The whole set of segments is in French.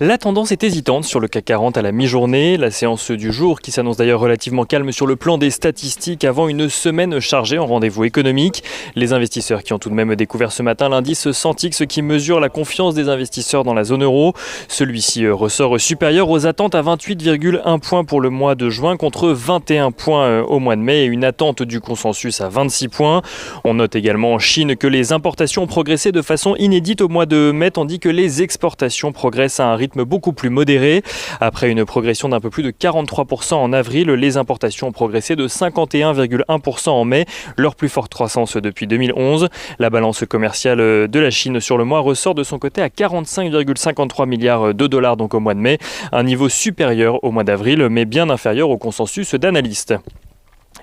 La tendance est hésitante sur le CAC 40 à la mi-journée. La séance du jour, qui s'annonce d'ailleurs relativement calme sur le plan des statistiques avant une semaine chargée en rendez-vous économiques. Les investisseurs qui ont tout de même découvert ce matin l'indice Sentix qui mesure la confiance des investisseurs dans la zone euro. Celui-ci ressort supérieur aux attentes à 28,1 points pour le mois de juin contre 21 points au mois de mai et une attente du consensus à 26 points. On note également en Chine que les importations ont progressé de façon inédite au mois de mai tandis que les exportations progressent à un rythme beaucoup plus modéré. Après une progression d'un peu plus de 43% en avril, les importations ont progressé de 51,1% en mai, leur plus forte croissance depuis 2011. La balance commerciale de la Chine sur le mois ressort de son côté à 45,53 milliards de dollars donc au mois de mai, un niveau supérieur au mois d'avril mais bien inférieur au consensus d'analystes.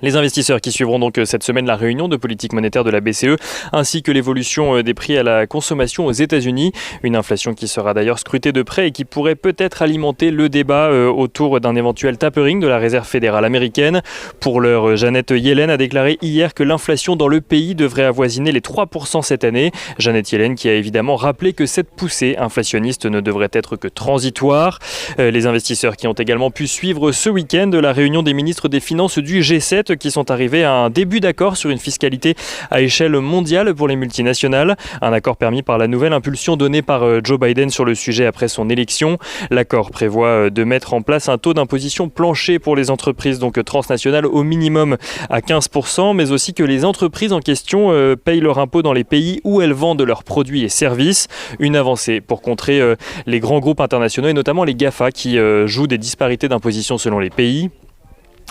Les investisseurs qui suivront donc cette semaine la réunion de politique monétaire de la BCE ainsi que l'évolution des prix à la consommation aux États-Unis. Une inflation qui sera d'ailleurs scrutée de près et qui pourrait peut-être alimenter le débat autour d'un éventuel tapering de la Réserve fédérale américaine. Pour l'heure, Janet Yellen a déclaré hier que l'inflation dans le pays devrait avoisiner les 3% cette année. Janet Yellen qui a évidemment rappelé que cette poussée inflationniste ne devrait être que transitoire. Les investisseurs qui ont également pu suivre ce week-end la réunion des ministres des Finances du G7 qui sont arrivés à un début d'accord sur une fiscalité à échelle mondiale pour les multinationales. Un accord permis par la nouvelle impulsion donnée par Joe Biden sur le sujet après son élection. L'accord prévoit de mettre en place un taux d'imposition plancher pour les entreprises donc transnationales au minimum à 15%, mais aussi que les entreprises en question payent leur impôt dans les pays où elles vendent leurs produits et services. Une avancée pour contrer les grands groupes internationaux et notamment les GAFA qui jouent des disparités d'imposition selon les pays.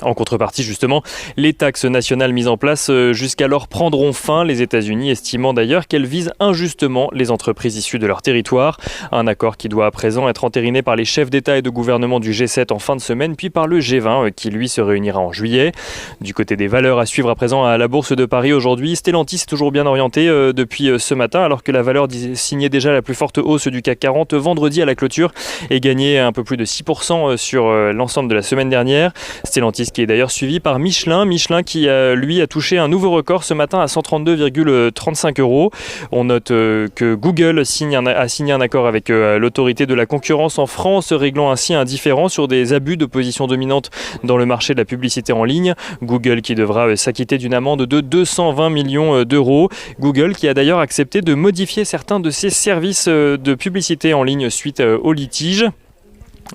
En contrepartie, justement, les taxes nationales mises en place jusqu'alors prendront fin, les États-Unis estimant d'ailleurs qu'elles visent injustement les entreprises issues de leur territoire. Un accord qui doit à présent être entériné par les chefs d'État et de gouvernement du G7 en fin de semaine, puis par le G20 qui lui se réunira en juillet. Du côté des valeurs à suivre à présent à la Bourse de Paris aujourd'hui, Stellantis est toujours bien orienté depuis ce matin, alors que la valeur signait déjà la plus forte hausse du CAC 40 vendredi à la clôture et gagnait un peu plus de 6% sur l'ensemble de la semaine dernière. Stellantis qui est d'ailleurs suivi par Michelin qui lui a touché un nouveau record ce matin à 132,35 €. On note que Google a signé un accord avec l'autorité de la concurrence en France, réglant ainsi un différend sur des abus de position dominante dans le marché de la publicité en ligne. Google qui devra s'acquitter d'une amende de 220 millions d'euros. Google qui a d'ailleurs accepté de modifier certains de ses services de publicité en ligne suite au litige.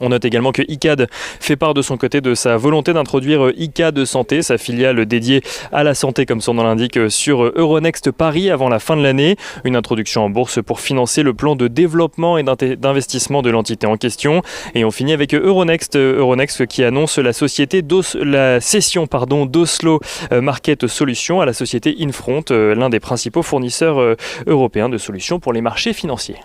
On note également que Icade fait part de son côté de sa volonté d'introduire Icade Santé, sa filiale dédiée à la santé comme son nom l'indique, sur Euronext Paris avant la fin de l'année. Une introduction en bourse pour financer le plan de développement et d'investissement de l'entité en question. Et on finit avec Euronext qui annonce la cession d'Oslo Market Solutions à la société Infront, l'un des principaux fournisseurs européens de solutions pour les marchés financiers.